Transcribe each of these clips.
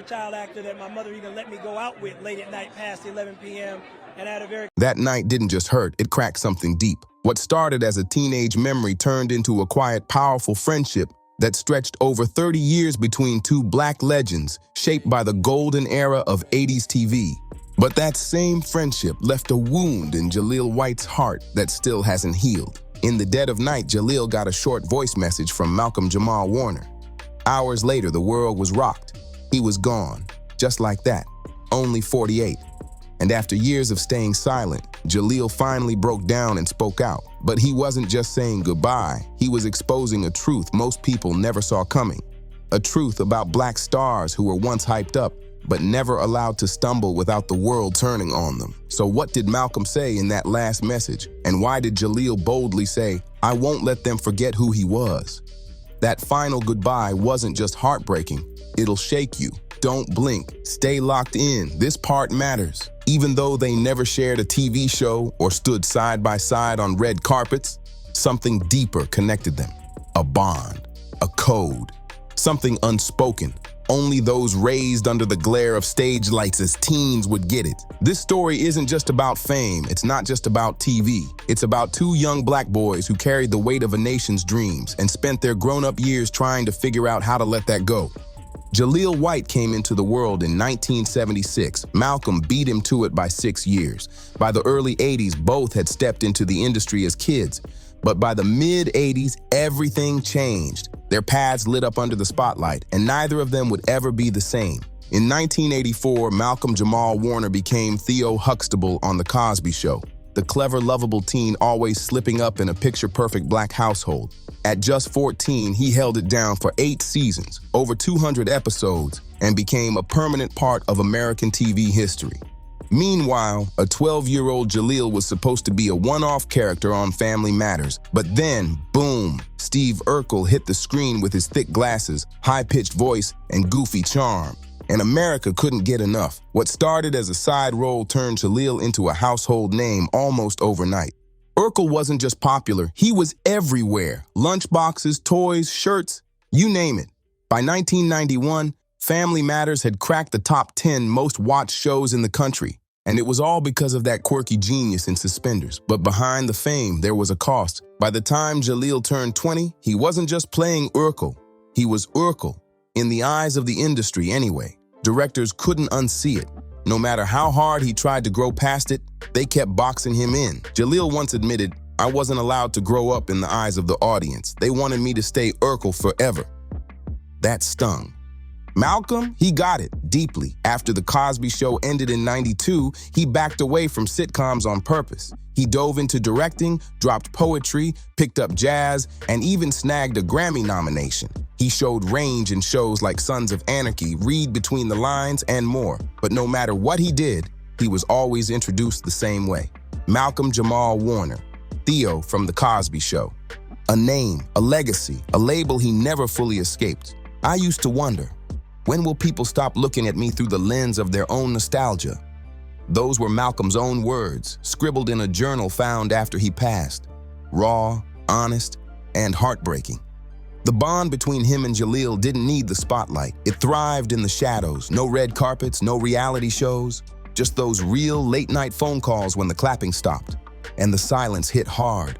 a child actor that my mother even let me go out with late at night past 11 p.m. and I had a very... That night didn't just hurt, it cracked something deep. What started as a teenage memory turned into a quiet, powerful friendship that stretched over 30 years between two black legends shaped by the golden era of 80s TV. But that same friendship left a wound in Jaleel White's heart that still hasn't healed. In the dead of night, Jaleel got a short voice message from Malcolm-Jamal Warner. Hours later, the world was rocked. He was gone, just like that, only 48. And after years of staying silent, Jaleel finally broke down and spoke out. But he wasn't just saying goodbye, he was exposing a truth most people never saw coming. A truth about black stars who were once hyped up, but never allowed to stumble without the world turning on them. So what did Malcolm say in that last message? And why did Jaleel boldly say, "I won't let them forget who he was"? That final goodbye wasn't just heartbreaking, it'll shake you. Don't blink, stay locked in, this part matters. Even though they never shared a TV show or stood side by side on red carpets, something deeper connected them. A bond, a code, something unspoken. Only those raised under the glare of stage lights as teens would get it. This story isn't just about fame, it's not just about TV. It's about two young black boys who carried the weight of a nation's dreams and spent their grown-up years trying to figure out how to let that go. Jaleel White came into the world in 1976. Malcolm beat him to it by 6 years. By the early 80s, both had stepped into the industry as kids. But by the mid-80s, everything changed. Their paths lit up under the spotlight, and neither of them would ever be the same. In 1984, Malcolm-Jamal Warner became Theo Huxtable on The Cosby Show, the clever, lovable teen always slipping up in a picture-perfect black household. At just 14, he held it down for 8 seasons, over 200 episodes, and became a permanent part of American TV history. Meanwhile, a 12-year-old Jaleel was supposed to be a one-off character on Family Matters, but then, boom, Steve Urkel hit the screen with his thick glasses, high-pitched voice, and goofy charm. And America couldn't get enough. What started as a side role turned Jaleel into a household name almost overnight. Urkel wasn't just popular, he was everywhere. Lunchboxes, toys, shirts, you name it. By 1991, Family Matters had cracked the top 10 most watched shows in the country. And it was all because of that quirky genius in suspenders. But behind the fame, there was a cost. By the time Jaleel turned 20, he wasn't just playing Urkel. He was Urkel, in the eyes of the industry anyway. Directors couldn't unsee it. No matter how hard he tried to grow past it, they kept boxing him in. Jaleel once admitted, "I wasn't allowed to grow up in the eyes of the audience. They wanted me to stay Urkel forever." That stung. Malcolm, he got it deeply. After The Cosby Show ended in '92, he backed away from sitcoms on purpose. He dove into directing, dropped poetry, picked up jazz, and even snagged a Grammy nomination. He showed range in shows like Sons of Anarchy, Read Between the Lines, and more. But no matter what he did, he was always introduced the same way. Malcolm-Jamal Warner, Theo from The Cosby Show. A name, a legacy, a label he never fully escaped. I used to wonder, when will people stop looking at me through the lens of their own nostalgia? Those were Malcolm's own words, scribbled in a journal found after he passed. Raw, honest, and heartbreaking. The bond between him and Jaleel didn't need the spotlight. It thrived in the shadows. No red carpets, no reality shows. Just those real late-night phone calls when the clapping stopped. And the silence hit hard.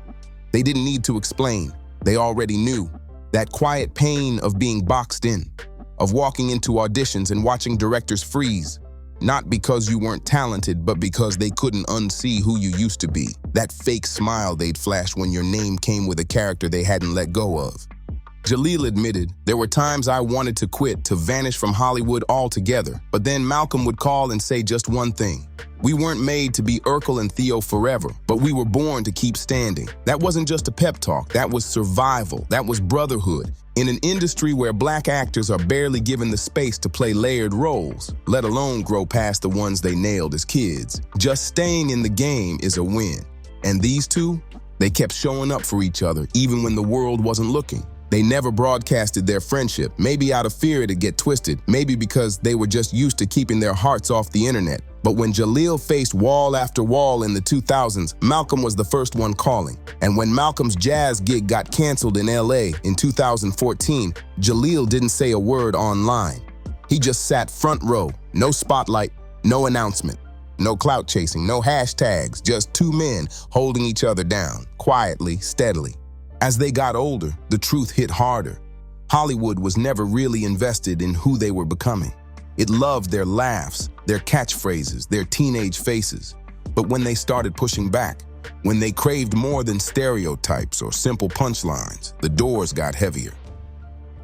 They didn't need to explain. They already knew. That quiet pain of being boxed in. Of walking into auditions and watching directors freeze. Not because you weren't talented, but because they couldn't unsee who you used to be. That fake smile they'd flash when your name came with a character they hadn't let go of. Jaleel admitted, "There were times I wanted to quit, to vanish from Hollywood altogether. But then Malcolm would call and say just one thing. We weren't made to be Urkel and Theo forever, but we were born to keep standing." That wasn't just a pep talk, that was survival, that was brotherhood. In an industry where black actors are barely given the space to play layered roles, let alone grow past the ones they nailed as kids, just staying in the game is a win. And these two, they kept showing up for each other even when the world wasn't looking. They never broadcasted their friendship, maybe out of fear it'd get twisted, maybe because they were just used to keeping their hearts off the internet. But when Jaleel faced wall after wall in the 2000s, Malcolm was the first one calling. And when Malcolm's jazz gig got canceled in LA in 2014, Jaleel didn't say a word online. He just sat front row, no spotlight, no announcement, no clout chasing, no hashtags, just two men holding each other down, quietly, steadily. As they got older, the truth hit harder. Hollywood was never really invested in who they were becoming. It loved their laughs, their catchphrases, their teenage faces. But when they started pushing back, when they craved more than stereotypes or simple punchlines, the doors got heavier.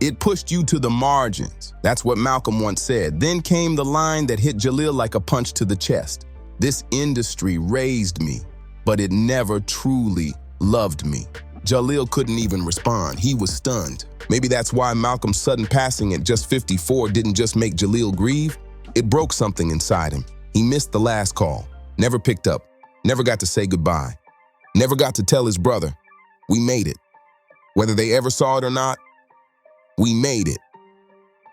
It pushed you to the margins. That's what Malcolm once said. Then came the line that hit Jaleel like a punch to the chest. This industry raised me, but it never truly loved me. Jaleel couldn't even respond. He was stunned. Maybe that's why Malcolm's sudden passing at just 54 didn't just make Jaleel grieve. It broke something inside him. He missed the last call, never picked up, never got to say goodbye, never got to tell his brother, we made it. Whether they ever saw it or not, we made it.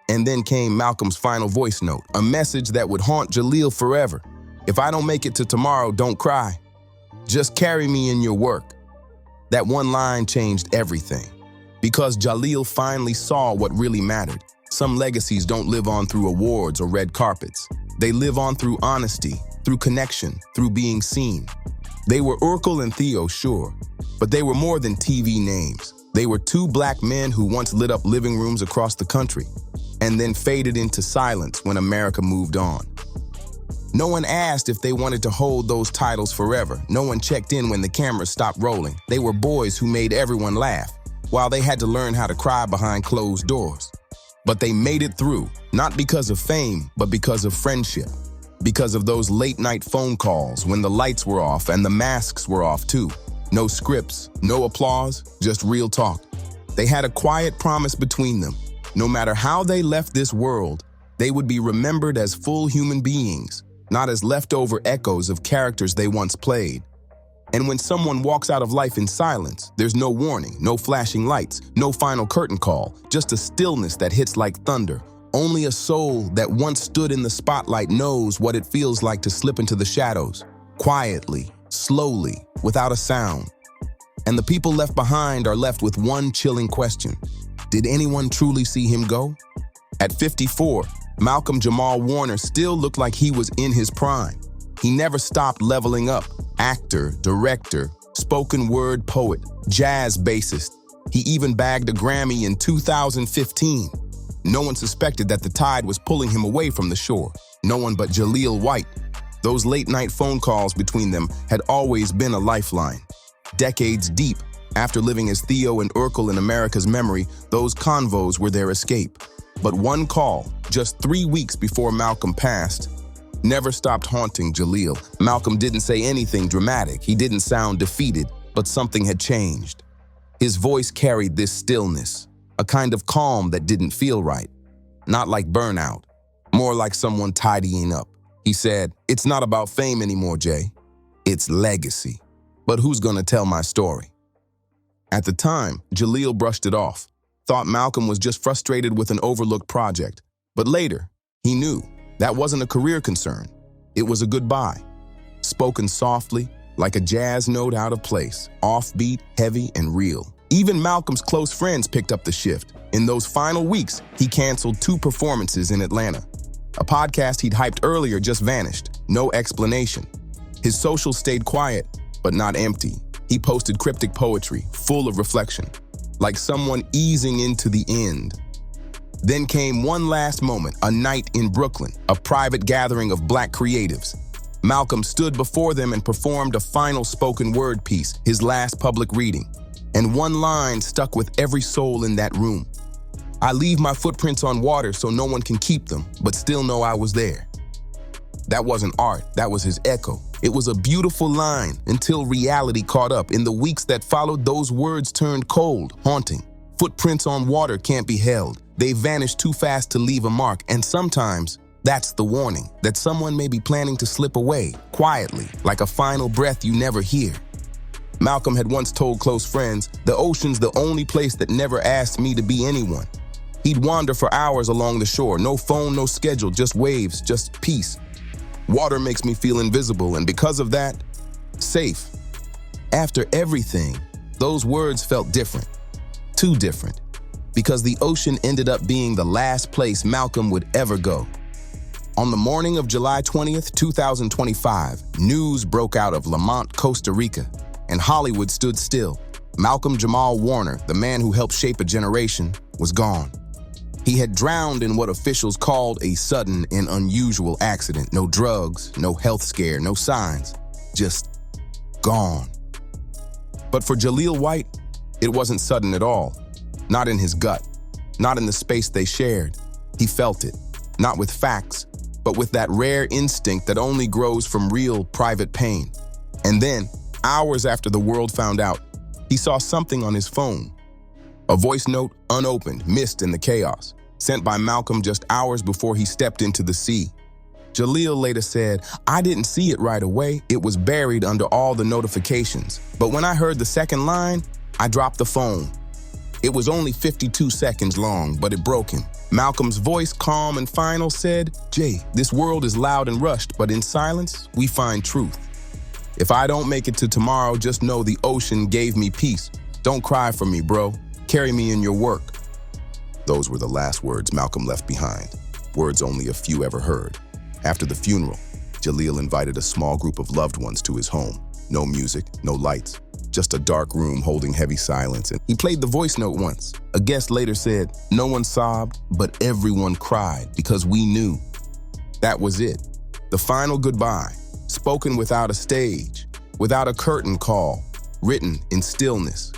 And then came Malcolm's final voice note, a message that would haunt Jaleel forever. If I don't make it to tomorrow, don't cry. Just carry me in your work. That one line changed everything. Because Jaleel finally saw what really mattered. Some legacies don't live on through awards or red carpets. They live on through honesty, through connection, through being seen. They were Urkel and Theo, sure, but they were more than TV names. They were two black men who once lit up living rooms across the country and then faded into silence when America moved on. No one asked if they wanted to hold those titles forever. No one checked in when the cameras stopped rolling. They were boys who made everyone laugh, while they had to learn how to cry behind closed doors. But they made it through, not because of fame, but because of friendship. Because of those late-night phone calls when the lights were off and the masks were off too. No scripts, no applause, just real talk. They had a quiet promise between them. No matter how they left this world, they would be remembered as full human beings, not as leftover echoes of characters they once played. And when someone walks out of life in silence, there's no warning, no flashing lights, no final curtain call, just a stillness that hits like thunder. Only a soul that once stood in the spotlight knows what it feels like to slip into the shadows, quietly, slowly, without a sound. And the people left behind are left with one chilling question. Did anyone truly see him go? At 54, Malcolm-Jamal Warner still looked like he was in his prime. He never stopped leveling up. Actor, director, spoken word poet, jazz bassist. He even bagged a Grammy in 2015. No one suspected that the tide was pulling him away from the shore. No one but Jaleel White. Those late-night phone calls between them had always been a lifeline. Decades deep, after living as Theo and Urkel in America's memory, those convos were their escape. But one call, just 3 weeks before Malcolm passed, never stopped haunting Jaleel. Malcolm didn't say anything dramatic. He didn't sound defeated, but something had changed. His voice carried this stillness, a kind of calm that didn't feel right. Not like burnout, more like someone tidying up. He said, "It's not about fame anymore, Jay. It's legacy. But who's gonna tell my story?" At the time, Jaleel brushed it off, thought Malcolm was just frustrated with an overlooked project. But later, he knew that wasn't a career concern. It was a goodbye, spoken softly, like a jazz note out of place, offbeat, heavy, and real. Even Malcolm's close friends picked up the shift. In those final weeks, he canceled 2 performances in Atlanta. A podcast he'd hyped earlier just vanished, no explanation. His socials stayed quiet, but not empty. He posted cryptic poetry, full of reflection, like someone easing into the end. Then came one last moment, a night in Brooklyn, a private gathering of black creatives. Malcolm stood before them and performed a final spoken word piece, his last public reading. And one line stuck with every soul in that room. "I leave my footprints on water so no one can keep them, but still know I was there." That wasn't art, that was his echo. It was a beautiful line until reality caught up. In the weeks that followed, those words turned cold, haunting. Footprints on water can't be held. They vanish too fast to leave a mark, and sometimes that's the warning that someone may be planning to slip away, quietly, like a final breath you never hear. Malcolm had once told close friends, "The ocean's the only place that never asked me to be anyone." He'd wander for hours along the shore, no phone, no schedule, just waves, just peace. "Water makes me feel invisible, and because of that, safe." After everything, those words felt different, too different. because the ocean ended up being the last place Malcolm would ever go. On the morning of July 20th, 2025, news broke out of Lamont, Costa Rica, and Hollywood stood still. Malcolm-Jamal Warner, the man who helped shape a generation, was gone. He had drowned in what officials called a sudden and unusual accident. No drugs, no health scare, no signs, just gone. But for Jaleel White, it wasn't sudden at all. Not in his gut, not in the space they shared. He felt it, not with facts, but with that rare instinct that only grows from real private pain. And then, hours after the world found out, he saw something on his phone. A voice note, unopened, missed in the chaos, sent by Malcolm just hours before he stepped into the sea. Jaleel later said, "I didn't see it right away. It was buried under all the notifications. But when I heard the second line, I dropped the phone." It was only 52 seconds long, but it broke him. Malcolm's voice, calm and final, said, "Jay, this world is loud and rushed, but in silence, we find truth. If I don't make it to tomorrow, just know the ocean gave me peace. Don't cry for me, bro. Carry me in your work." Those were the last words Malcolm left behind, words only a few ever heard. After the funeral, Jaleel invited a small group of loved ones to his home. No music, no lights, just a dark room holding heavy silence. And he played the voice note once. A guest later said, "No one sobbed, but everyone cried because we knew." That was it. The final goodbye, spoken without a stage, without a curtain call, written in stillness.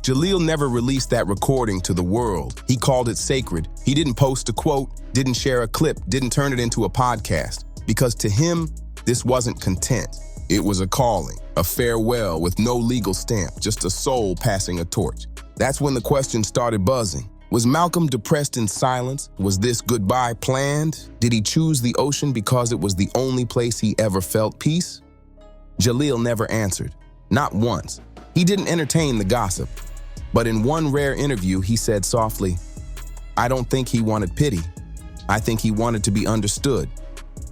Jaleel never released that recording to the world. He called it sacred. He didn't post a quote, didn't share a clip, didn't turn it into a podcast, because to him, this wasn't content. It was a calling, a farewell with no legal stamp, just a soul passing a torch. That's when the question started buzzing. Was Malcolm depressed in silence? Was this goodbye planned? Did he choose the ocean because it was the only place he ever felt peace? Jaleel never answered, not once. He didn't entertain the gossip. But in one rare interview, he said softly, "I don't think he wanted pity. I think he wanted to be understood."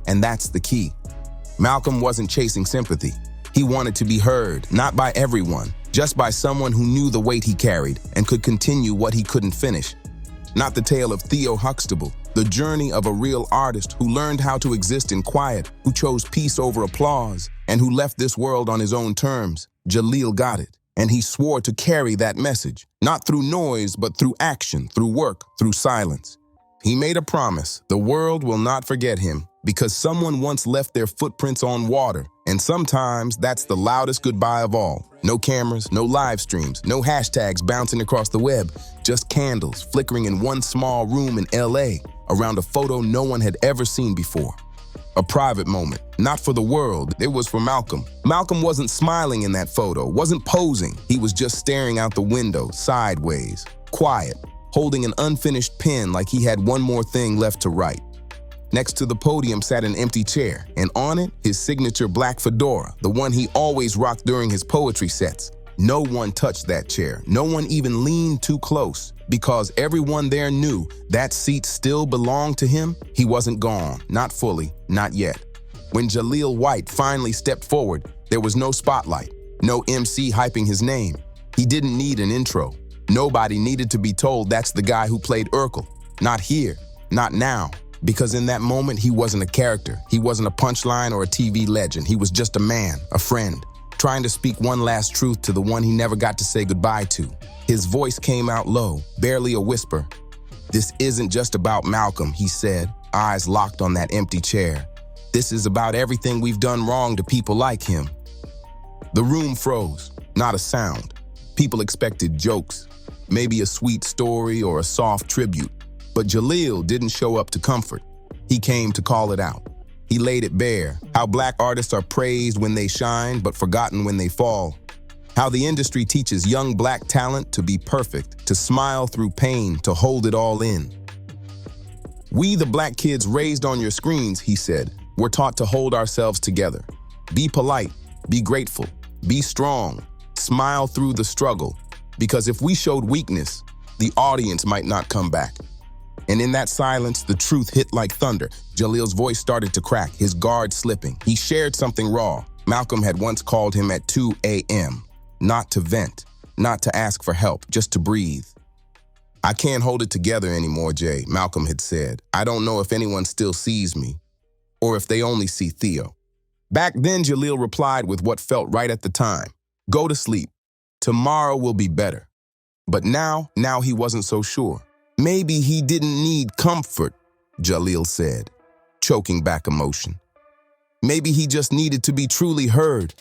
And that's the key. Malcolm wasn't chasing sympathy. He wanted to be heard, not by everyone, just by someone who knew the weight he carried and could continue what he couldn't finish. Not the tale of Theo Huxtable, the journey of a real artist who learned how to exist in quiet, who chose peace over applause, and who left this world on his own terms. Jaleel got it. And he swore to carry that message, not through noise, but through action, through work, through silence. He made a promise: the world will not forget him, because someone once left their footprints on water. And sometimes that's the loudest goodbye of all. No cameras, no live streams, no hashtags bouncing across the web, just candles flickering in one small room in LA around a photo no one had ever seen before. A private moment, not for the world, it was for Malcolm. Malcolm wasn't smiling in that photo, wasn't posing. He was just staring out the window, sideways, quiet, holding an unfinished pen like he had one more thing left to write. Next to the podium sat an empty chair, and on it, his signature black fedora, the one he always rocked during his poetry sets. No one touched that chair. No one even leaned too close, because everyone there knew that seat still belonged to him. He wasn't gone, not fully, not yet. When Jaleel White finally stepped forward, there was no spotlight, no MC hyping his name. He didn't need an intro. Nobody needed to be told that's the guy who played Urkel. Not here, not now, because in that moment he wasn't a character. He wasn't a punchline or a TV legend. He was just a man, a friend, trying to speak one last truth to the one he never got to say goodbye to. His voice came out low, barely a whisper. "This isn't just about Malcolm," he said, eyes locked on that empty chair. "This is about everything we've done wrong to people like him." The room froze, not a sound. People expected jokes, maybe a sweet story or a soft tribute. But Jaleel didn't show up to comfort. He came to call it out. He laid it bare, how black artists are praised when they shine, but forgotten when they fall. How the industry teaches young black talent to be perfect, to smile through pain, to hold it all in. "We, the black kids raised on your screens," he said, "were taught to hold ourselves together. Be polite, be grateful, be strong, smile through the struggle. Because if we showed weakness, the audience might not come back." And in that silence, the truth hit like thunder. Jaleel's voice started to crack, his guard slipping. He shared something raw. Malcolm had once called him at 2 a.m., not to vent, not to ask for help, just to breathe. "I can't hold it together anymore, Jay," Malcolm had said. "I don't know if anyone still sees me, or if they only see Theo." Back then, Jaleel replied with what felt right at the time. "Go to sleep. Tomorrow will be better." But now he wasn't so sure. "Maybe he didn't need comfort," Jaleel said, choking back emotion. "Maybe he just needed to be truly heard.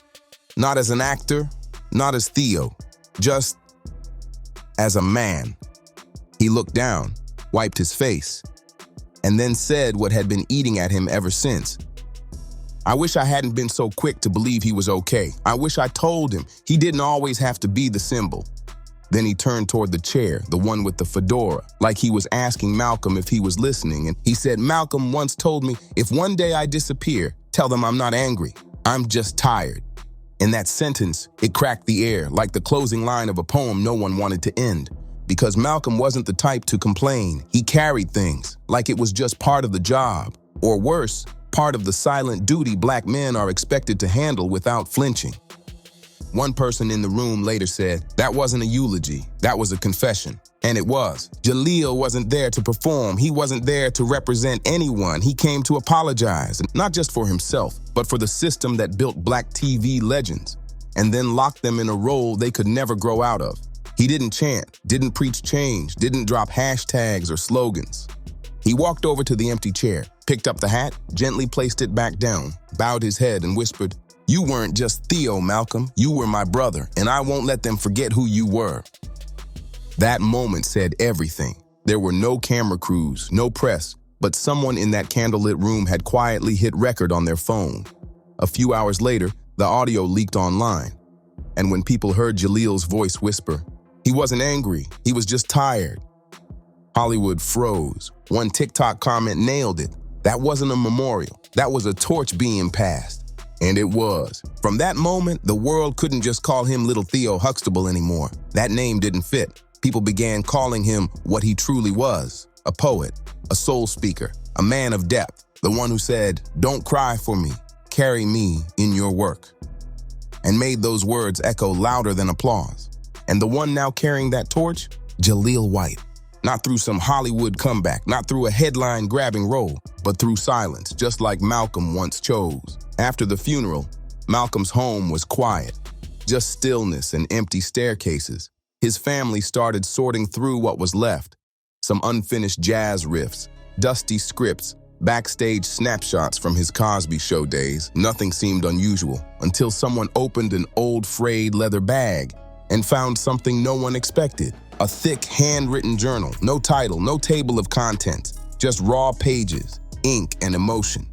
Not as an actor, not as Theo, just as a man." He looked down, wiped his face, and then said what had been eating at him ever since. "I wish I hadn't been so quick to believe he was okay. I wish I told him he didn't always have to be the symbol." Then he turned toward the chair, the one with the fedora, like he was asking Malcolm if he was listening, and he said, "Malcolm once told me, if one day I disappear, tell them I'm not angry. I'm just tired." In that sentence, it cracked the air like the closing line of a poem no one wanted to end. Because Malcolm wasn't the type to complain. He carried things like it was just part of the job, or worse, part of the silent duty black men are expected to handle without flinching. One person in the room later said, "That wasn't a eulogy, that was a confession." And it was. Jaleel wasn't there to perform. He wasn't there to represent anyone. He came to apologize, not just for himself, but for the system that built black TV legends, and then locked them in a role they could never grow out of. He didn't chant, didn't preach change, didn't drop hashtags or slogans. He walked over to the empty chair, picked up the hat, gently placed it back down, bowed his head and whispered, "You weren't just Theo, Malcolm. You were my brother, and I won't let them forget who you were." That moment said everything. There were no camera crews, no press, but someone in that candlelit room had quietly hit record on their phone. A few hours later, the audio leaked online. And when people heard Jaleel's voice whisper, he wasn't angry, he was just tired. Hollywood froze. One TikTok comment nailed it. That wasn't a memorial. That was a torch being passed. And it was. From that moment, the world couldn't just call him Little Theo Huxtable anymore. That name didn't fit. People began calling him what he truly was, a poet, a soul speaker, a man of depth, the one who said, "Don't cry for me, carry me in your work," and made those words echo louder than applause. And the one now carrying that torch, Jaleel White. Not through some Hollywood comeback, not through a headline-grabbing role, but through silence, just like Malcolm once chose. After the funeral, Malcolm's home was quiet, just stillness and empty staircases. His family started sorting through what was left. Some unfinished jazz riffs, dusty scripts, backstage snapshots from his Cosby show days. Nothing seemed unusual until someone opened an old frayed leather bag and found something no one expected. A thick, handwritten journal, no title, no table of contents, just raw pages, ink, and emotion.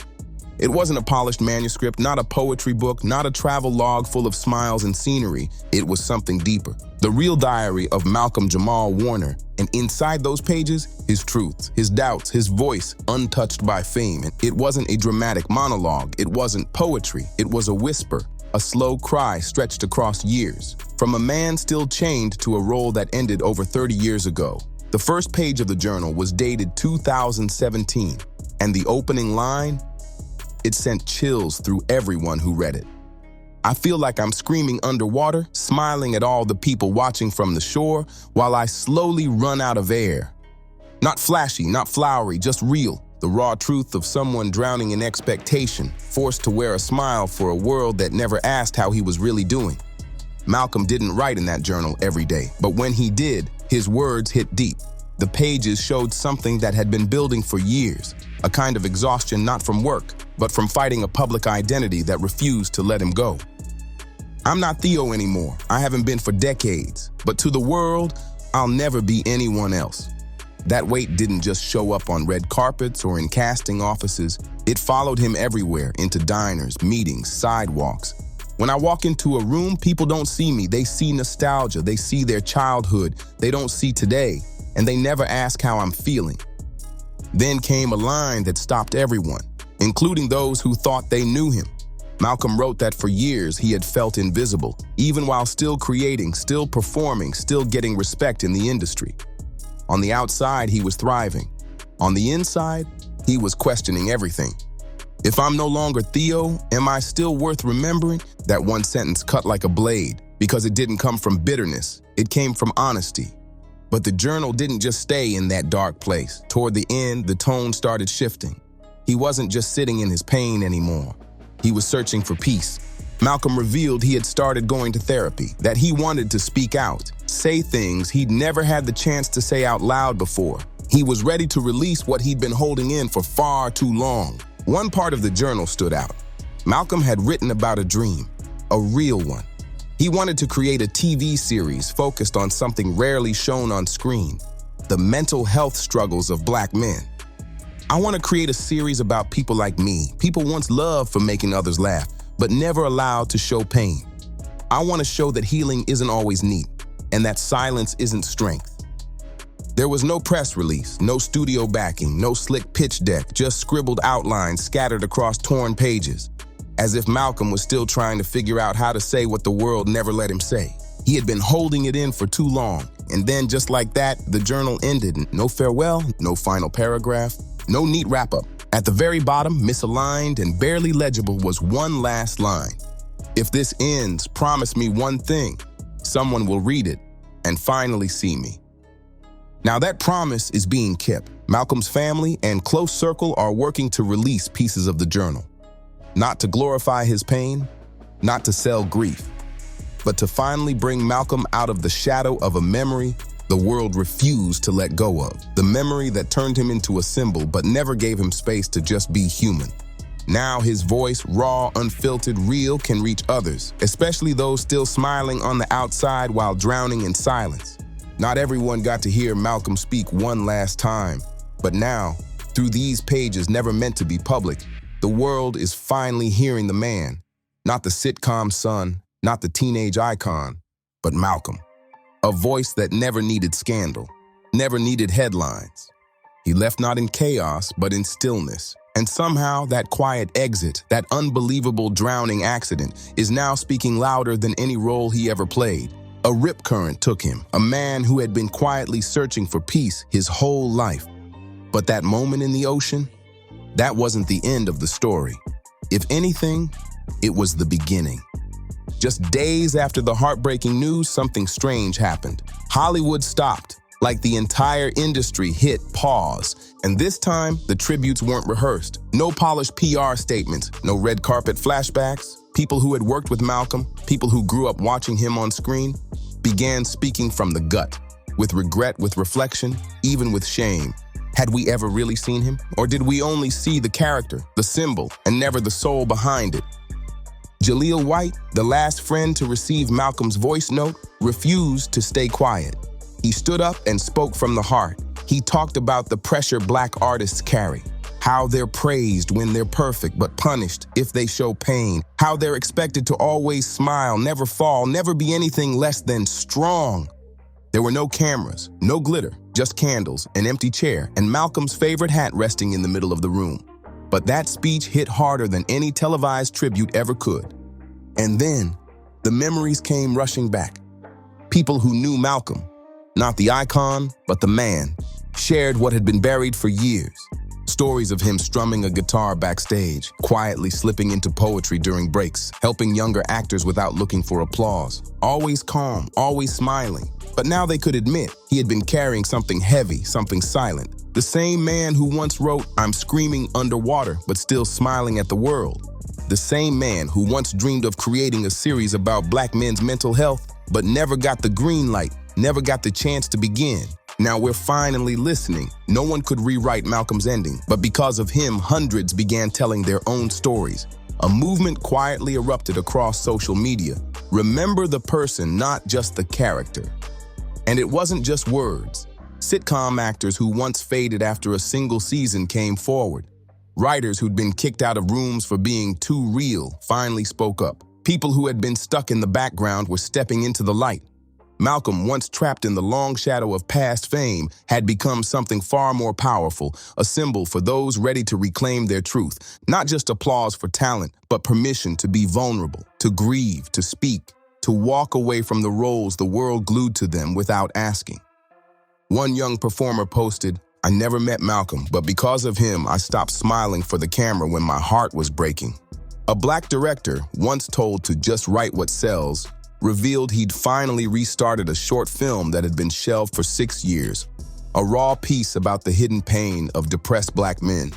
It wasn't a polished manuscript, not a poetry book, not a travel log full of smiles and scenery. It was something deeper. The real diary of Malcolm-Jamal Warner, and inside those pages, his truths, his doubts, his voice, untouched by fame. And it wasn't a dramatic monologue. It wasn't poetry. It was a whisper, a slow cry stretched across years. From a man still chained to a role that ended over 30 years ago. The first page of the journal was dated 2017, and the opening line, it sent chills through everyone who read it. "I feel like I'm screaming underwater, smiling at all the people watching from the shore, while I slowly run out of air. Not flashy, not flowery, just real. The raw truth of someone drowning in expectation, forced to wear a smile for a world that never asked how he was really doing." Malcolm didn't write in that journal every day, but when he did, his words hit deep. The pages showed something that had been building for years, a kind of exhaustion not from work, but from fighting a public identity that refused to let him go. "I'm not Theo anymore. I haven't been for decades, but to the world, I'll never be anyone else." That weight didn't just show up on red carpets or in casting offices. It followed him everywhere, into diners, meetings, sidewalks. "When I walk into a room, people don't see me. They see nostalgia. They see their childhood. They don't see today, and they never ask how I'm feeling." Then came a line that stopped everyone, including those who thought they knew him. Malcolm wrote that for years he had felt invisible, even while still creating, still performing, still getting respect in the industry. On the outside, he was thriving. On the inside, he was questioning everything. "If I'm no longer Theo, am I still worth remembering?" That one sentence cut like a blade, because it didn't come from bitterness. It came from honesty. But the journal didn't just stay in that dark place. Toward the end, the tone started shifting. He wasn't just sitting in his pain anymore. He was searching for peace. Malcolm revealed he had started going to therapy, that he wanted to speak out, say things he'd never had the chance to say out loud before. He was ready to release what he'd been holding in for far too long. One part of the journal stood out. Malcolm had written about a dream, a real one. He wanted to create a TV series focused on something rarely shown on screen, the mental health struggles of Black men. I want to create a series about people like me, people once loved for making others laugh, but never allowed to show pain. I want to show that healing isn't always neat, and that silence isn't strength. There was no press release, no studio backing, no slick pitch deck, just scribbled outlines scattered across torn pages, as if Malcolm was still trying to figure out how to say what the world never let him say. He had been holding it in for too long, and then just like that, the journal ended. No farewell, no final paragraph, no neat wrap-up. At the very bottom, misaligned and barely legible, was one last line. If this ends, promise me one thing. Someone will read it and finally see me. Now that promise is being kept. Malcolm's family and close circle are working to release pieces of the journal. Not to glorify his pain, not to sell grief, but to finally bring Malcolm out of the shadow of a memory the world refused to let go of. The memory that turned him into a symbol but never gave him space to just be human. Now his voice, raw, unfiltered, real, can reach others, especially those still smiling on the outside while drowning in silence. Not everyone got to hear Malcolm speak one last time, but now, through these pages never meant to be public, the world is finally hearing the man, not the sitcom son, not the teenage icon, but Malcolm. A voice that never needed scandal, never needed headlines. He left not in chaos, but in stillness. And somehow that quiet exit, that unbelievable drowning accident, is now speaking louder than any role he ever played. A rip current took him, a man who had been quietly searching for peace his whole life. But that moment in the ocean, that wasn't the end of the story. If anything, it was the beginning. Just days after the heartbreaking news, something strange happened. Hollywood stopped, like the entire industry hit pause. And this time, the tributes weren't rehearsed. No polished PR statements, no red carpet flashbacks. People who had worked with Malcolm, people who grew up watching him on screen, began speaking from the gut, with regret, with reflection, even with shame. Had we ever really seen him? Or did we only see the character, the symbol, and never the soul behind it? Jaleel White, the last friend to receive Malcolm's voice note, refused to stay quiet. He stood up and spoke from the heart. He talked about the pressure Black artists carry, how they're praised when they're perfect but punished if they show pain, how they're expected to always smile, never fall, never be anything less than strong. There were no cameras, no glitter, just candles, an empty chair, and Malcolm's favorite hat resting in the middle of the room. But that speech hit harder than any televised tribute ever could. And then, the memories came rushing back. People who knew Malcolm, not the icon, but the man, shared what had been buried for years. Stories of him strumming a guitar backstage, quietly slipping into poetry during breaks, helping younger actors without looking for applause. Always calm, always smiling. But now they could admit he had been carrying something heavy, something silent. The same man who once wrote, "I'm screaming underwater, but still smiling at the world." The same man who once dreamed of creating a series about Black men's mental health, but never got the green light, never got the chance to begin. Now we're finally listening. No one could rewrite Malcolm's ending, but because of him, hundreds began telling their own stories. A movement quietly erupted across social media. Remember the person, not just the character. And it wasn't just words. Sitcom actors who once faded after a single season came forward. Writers who'd been kicked out of rooms for being too real finally spoke up. People who had been stuck in the background were stepping into the light. Malcolm, once trapped in the long shadow of past fame, had become something far more powerful, a symbol for those ready to reclaim their truth. Not just applause for talent, but permission to be vulnerable, to grieve, to speak, to walk away from the roles the world glued to them without asking. One young performer posted, "I never met Malcolm, but because of him, I stopped smiling for the camera when my heart was breaking." A Black director, once told to just write what sells, revealed he'd finally restarted a short film that had been shelved for 6 years, a raw piece about the hidden pain of depressed black men.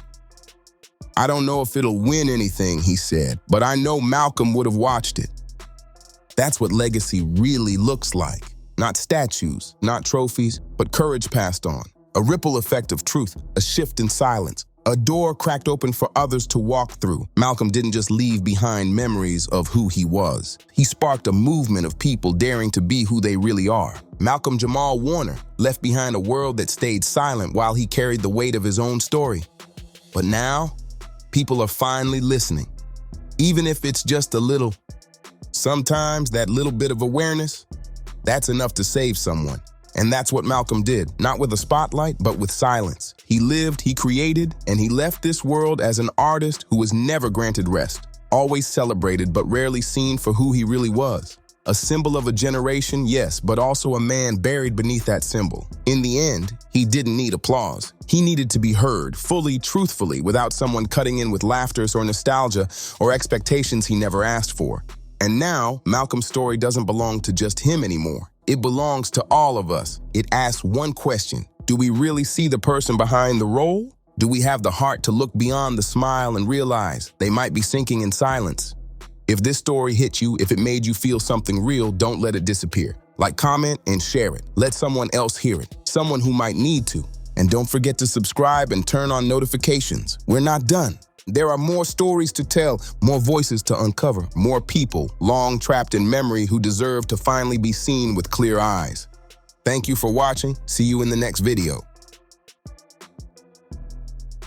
"I don't know if it'll win anything," he said, "but I know Malcolm would have watched it." That's what legacy really looks like. Not statues, not trophies, but courage passed on. A ripple effect of truth, a shift in silence, a door cracked open for others to walk through. Malcolm didn't just leave behind memories of who he was. He sparked a movement of people daring to be who they really are. Malcolm-Jamal Warner left behind a world that stayed silent while he carried the weight of his own story. But now, people are finally listening. Even if it's just a little. Sometimes that little bit of awareness, that's enough to save someone. And that's what Malcolm did, not with a spotlight, but with silence. He lived, he created, and he left this world as an artist who was never granted rest, always celebrated, but rarely seen for who he really was. A symbol of a generation, yes, but also a man buried beneath that symbol. In the end, he didn't need applause. He needed to be heard, fully, truthfully, without someone cutting in with laughter or nostalgia or expectations he never asked for. And now, Malcolm's story doesn't belong to just him anymore. It belongs to all of us. It asks one question: do we really see the person behind the role? Do we have the heart to look beyond the smile and realize they might be sinking in silence? If this story hit you, if it made you feel something real, don't let it disappear. Like, comment, and share it. Let someone else hear it, someone who might need to. And don't forget to subscribe and turn on notifications. We're not done. There are more stories to tell, more voices to uncover, more people long trapped in memory who deserve to finally be seen with clear eyes. Thank you for watching. See you in the next video.